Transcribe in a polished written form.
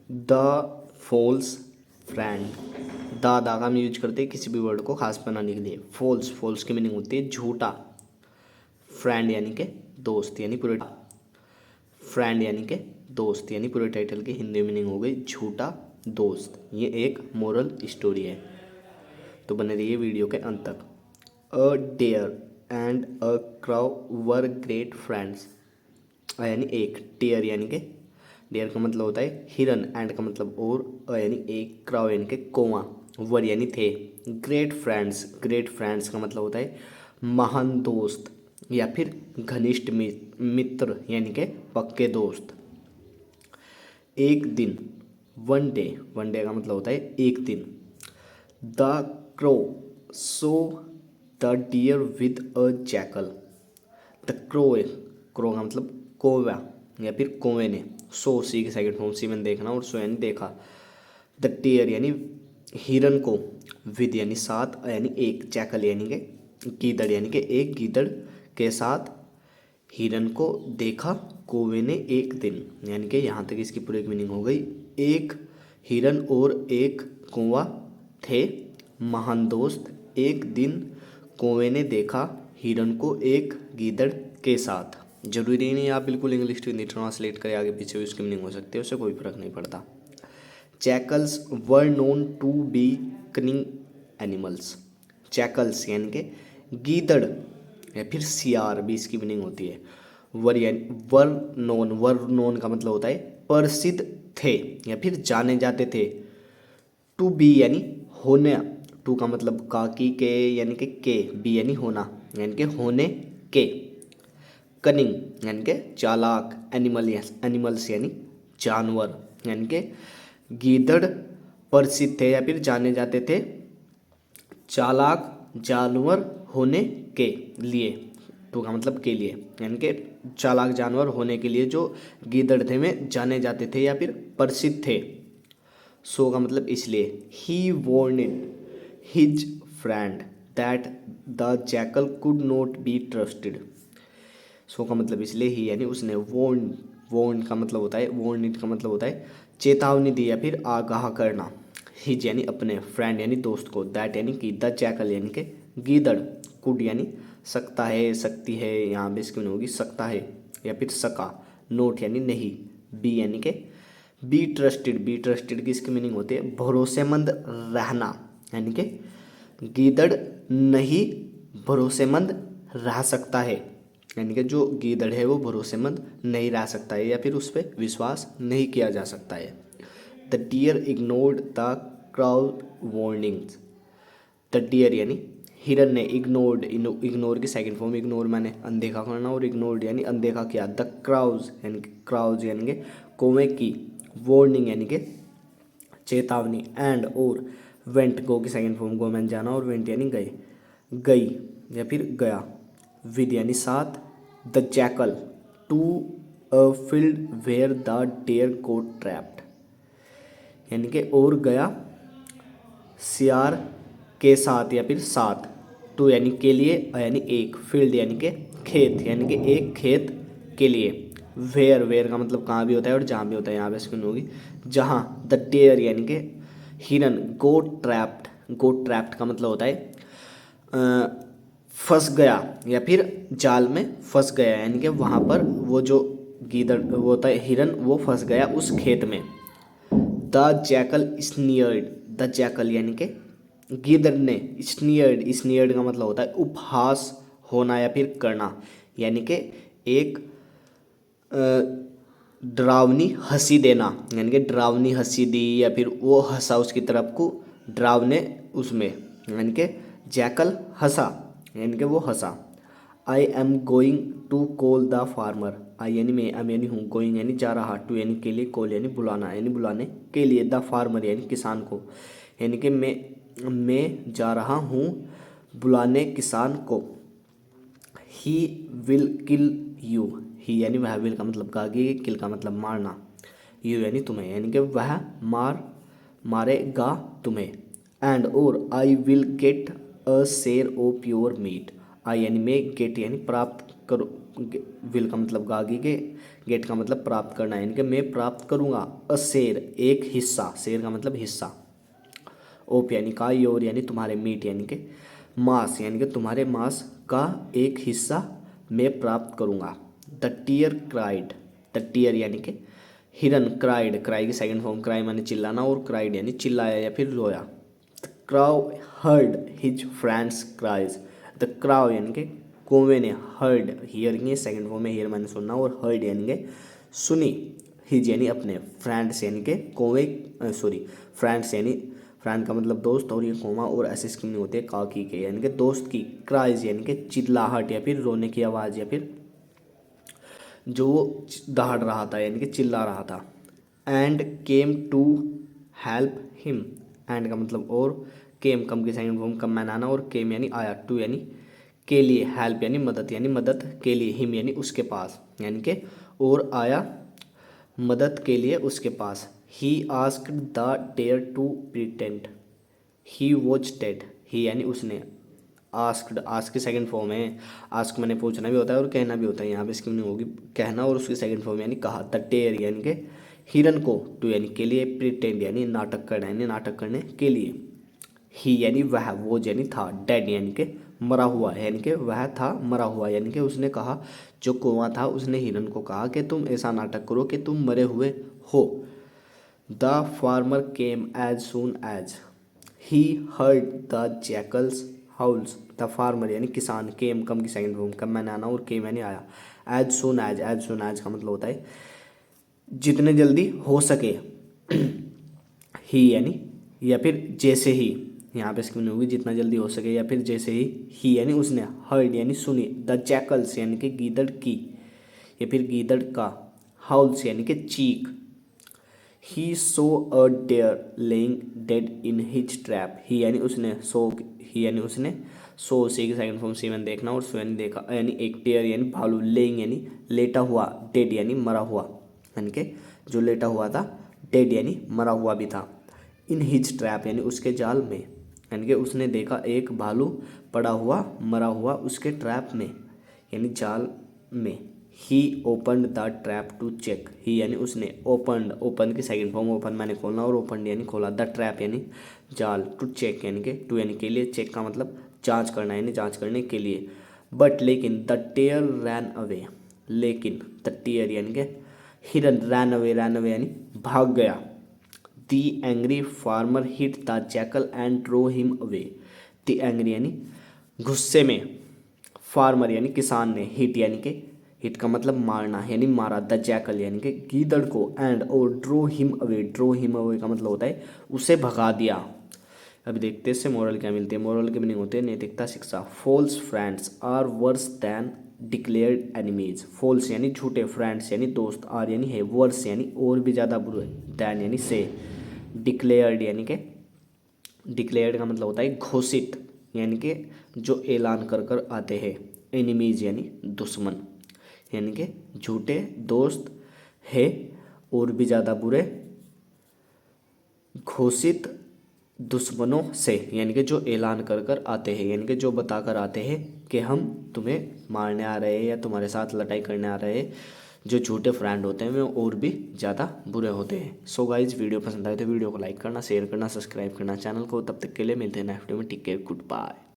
The false friend. दा का हम यूज करते हैं किसी भी वर्ड को खास बनाने के लिए। फॉल्स की मीनिंग होती है झूठा। फ्रेंड यानी कि दोस्त, यानी पूरे फ्रेंड यानी कि दोस्त, यानी पूरे टाइटल की हिंदी मीनिंग हो गई झूठा दोस्त। ये एक मोरल स्टोरी है, तो बने रहिए वीडियो के अंत तक। A deer and a crow were great friends. यानी एक, डेयर यानी कि डेयर का मतलब होता है हिरन, एंड का मतलब और, यानी एक, क्राउ यानी कि कौवा, वर यानी थे, ग्रेट फ्रेंड्स का मतलब होता है महान दोस्त या फिर घनिष्ठ मित्र यानी कि पक्के दोस्त। एक दिन, वन डे का मतलब होता है एक दिन। The crow saw the deer with a jackal. The crow का मतलब कौवा या फिर कौवे ने, सो सी की सेकंड फॉर्म, सी मैंने देखना और सो यानी देखा। द डियर यानी हिरन को, विद यानी साथ, यानी एक, जैकल यानी कि गीदड़ यानी कि एक गीदड़ के साथ हिरन को देखा कौवे ने एक दिन। यानी कि यहाँ तक इसकी पूरी मीनिंग हो गई। एक हिरन और एक कौवा थे महान दोस्त। एक दिन कौवे ने देखा हिरन को एक गीदड़ के साथ। जरूरी नहीं आप बिल्कुल इंग्लिश टू हिंदी ट्रांसलेट करें आगे पीछे, उसकी मीनिंग हो सकती है, उससे कोई फर्क नहीं पड़ता। Jackals were known to be cunning animals. Jackals यानी कि गीदड़ या फिर सियार भी इसकी मीनिंग होती है। वर नोन का मतलब होता है प्रसिद्ध थे या फिर जाने जाते थे। टू बी यानी होने, टू का मतलब काकी के यानी कि बी यानी होना, यानी कि होने के। कनिंग यानी कि चालाक, एनिमल्स यानी जानवर, यानी कि गीदड़ प्रसिद्ध थे या फिर जाने जाते थे चालाक जानवर होने के लिए। टू का मतलब के लिए, यानी कि चालाक जानवर होने के लिए जो गीदड़ थे में जाने जाते थे या फिर प्रसिद्ध थे। सो का मतलब इसलिए। He warned his friend that the jackal could not be trusted. So का मतलब इसलिए ही यानी उसने, वॉर्न का मतलब होता है, वार्निड का मतलब होता है चेतावनी दी या फिर आगाह करना। हिज यानी अपने, फ्रेंड यानी दोस्त को, दैट यानी कि, द जैकल यानी कि गीदड़, कुड यानी सकता है, सकती है, यहाँ भी इसकी होगी सकता है या फिर सका, नोट यानी नहीं, बी यानी कि बी ट्रस्टेड की इसकी मीनिंग होती है भरोसेमंद रहना। यानी कि गीदड़ नहीं भरोसेमंद रह सकता है, यानी कि जो गीदड़ है वो भरोसेमंद नहीं रह सकता है या फिर उस पर विश्वास नहीं किया जा सकता है। The deer ignored the crow's warnings. The deer यानी हिरन ने, इग्नोर की सेकंड फॉर्म, इग्नोर मैंने अनदेखा करना, और इग्नोर्ड यानी अनदेखा किया। द क्राउज यानी कि कौवे की, वार्निंग यानी कि चेतावनी, एंड और, वेंट गो की सेकंड फॉर्म, गो मैंने जाना और वेंट यानी गए, गई या फिर गया। विद यानी साथ। The jackal to a field where the deer got trapped. यानी कि और गया सियार के साथ या फिर साथ। टू यानी के लिए, यानी एक, फील्ड यानी कि खेत, यानी कि एक खेत के लिए। वेयर का मतलब कहाँ भी होता है और जहाँ भी होता है, यहाँ पे स्क्रीन होगी जहाँ। द डेयर यानी कि हिरन, गोट ट्रैप्ड का मतलब होता है फंस गया या फिर जाल में फंस गया, यानी कि वहाँ पर वो जो गीदड़ वो होता है हिरन, वो फंस गया उस खेत में। द जैकल स्नियर्ड, द जैकल यानी कि गीदड़ ने, स्नियर्ड का मतलब होता है उपहास होना या फिर करना, यानी कि एक डरावनी हंसी देना, यानी कि डरावनी हंसी दी या फिर वो हंसा उसकी तरफ को डरावने उसमें, यानी कि जैकल हंसा यानी कि वो हंसा। I am going to call the farmer. I यानी मैं, एम यानी हूँ, गोइंग यानी जा रहा, टू यानी के लिए, कॉल यानी बुलाना, यानी बुलाने के लिए, द फार्मर यानी किसान को, यानी कि मैं जा रहा हूँ बुलाने किसान को। He will kill you. ही यानी वह, विल का मतलब गागी, किल का मतलब मारना, यू यानी तुम्हें, यानी कि वह मारेगा तुम्हें। एंड और, I will get a share of your meat. I यानी मैं, गेट यानी प्राप्त करो, विल का मतलब गागी के, गेट का मतलब प्राप्त करना, यानी कि मैं प्राप्त करूँगा अ शेर, एक हिस्सा, शेर का मतलब हिस्सा, ओप यानी का, योर यानी तुम्हारे, मीट यानी कि मांस, यानी कि तुम्हारे मांस का एक हिस्सा मैं प्राप्त करूँगा। The deer cried, the deer यानी कि हिरन, क्राइड, क्राई की सेकंड फॉर्म, क्राई माने चिल्लाना और क्राइड यानी चिल्लाया या फिर रोया। The crow heard his friend's cries, the crow यानी कि कौवे ने, हर्ड हियर की सेकंड फॉर्म में, हियर माने सुनना और हर्ड यानी कि सुनी, हिज यानी अपने, फ्रेंड्स यानी कि कौवे, सॉरी फ्रेंड्स यानी फ्रेंड का मतलब दोस्त, और ये कोमा और ऐसे स्किमिंग होते हैं काकी के, यानी कि दोस्त की, क्राइज यानी कि चिल्लाहट या फिर रोने की आवाज़ या फिर जो वो दहाड़ रहा था यानी कि चिल्ला रहा था। And came to help him, and का मतलब और, केम कम की सेकंड फॉर्म कम मैन आना, और केम यानी आया, टू यानी के लिए, हेल्प यानी मदद के लिए, हिम यानी उसके पास, यानी कि और आया मदद के लिए उसके पास। He asked the deer to pretend he was dead, he यानी उसने, आस्क्ड, आस्क की सेकंड फॉर्म है, आस्क मैंने पूछना भी होता है और कहना भी होता है, यहाँ पे इसकी नहीं होगी कहना, और उसकी सेकंड फॉर्म यानी कहा। द डेयर यानी कि हिरन को, टू यानी के लिए, प्रिटेंड यानी नाटक करना, यानी नाटक करने के लिए। ही यानी वह, वो यानी था, डेड यानी कि मरा हुआ, यानी कि वह था मरा हुआ, यानी कि उसने कहा, जो कौवा था उसने हिरन को कहा कि तुम ऐसा नाटक करो कि तुम मरे हुए हो। The farmer came as soon as he heard the jackal's howls, the farmer यानी किसान, केम कम की सेकंड फॉर्म, कम मैंने आना और केम यानी आया। As soon as, as soon as का मतलब होता है जितने जल्दी हो सके, ही यानी या फिर जैसे ही, यहाँ पे इसकी नहीं होगी जितना जल्दी हो सके या फिर जैसे ही यानी उसने, हर्ड यानी सुनी, द जैकल्स यानी कि गीदड़ की या फिर गीदड़ का, हाउल्स यानी कि चीख। He saw a deer lying dead in his trap, he यानी उसने, सो ही यानी उसने, सो सी की सेकंड फॉर्म सी मैंने देखना और सो यानी देखा, यानी एक डेयर यानी भालू, लेइंग यानी लेटा हुआ, डेड यानी मरा हुआ, यानी कि जो लेटा हुआ था, डेड यानी मरा हुआ भी था। इन हिज ट्रैप यानी उसके जाल में, यानी कि उसने देखा एक भालू पड़ा हुआ मरा हुआ उसके ट्रैप में, यानी जाल में। He opened the trap to check, he यानी उसने, ओपनड, ओपन की सेकंड फॉर्म, ओपन मैंने खोलना और ओपनड यानी खोला, द ट्रैप यानी जाल, टू चेक यानी कि, टू यानी के लिए, चेक का मतलब जांच करना यानी जांच करने के लिए। बट लेकिन द टेयर रैन अवे, लेकिन द टेयर यानी कि हिरन, रैन अवे यानी भाग गया। The angry farmer hit the jackal and drove him away, the angry यानी गुस्से में, फार्मर यानी किसान ने, हिट यानी कि, हिट का मतलब मारना यानी मारा, द जैकल यानी कि गीदड़ को, एंड और drove him away, drove him away का मतलब होता है उसे भगा दिया। अभी देखते हैं इससे मोरल क्या मिलती है। मोरल के मीनिंग होते हैं नैतिकता शिक्षा। False friends are worse than declared enemies, false यानी झूठे, फ्रेंड्स यानी दोस्त, आर यानी है, वर्स यानी और भी ज़्यादा बुरे, दैन यानी से, डिक्लेयर्ड यानी कि, डिक्लेयर्ड का मतलब होता है घोषित, यानी कि जो ऐलान कर कर आते हैं। एनिमीज यानी दुश्मन, यानी कि झूठे दोस्त है और भी ज़्यादा बुरे, घोषित दुश्मनों से, यानी कि जो ऐलान कर कर आते हैं, यानी कि जो बता कर आते हैं कि हम तुम्हें मारने आ रहे हैं या तुम्हारे साथ लड़ाई करने आ रहे हैं। जो झूठे फ्रेंड होते हैं वे और भी ज़्यादा बुरे होते हैं। सो गाइज वीडियो पसंद आए तो वीडियो को लाइक करना, शेयर करना, सब्सक्राइब करना चैनल को। तब तक के लिए मिलते हैं नेक्स्ट वीडियो में। Take care, good bye.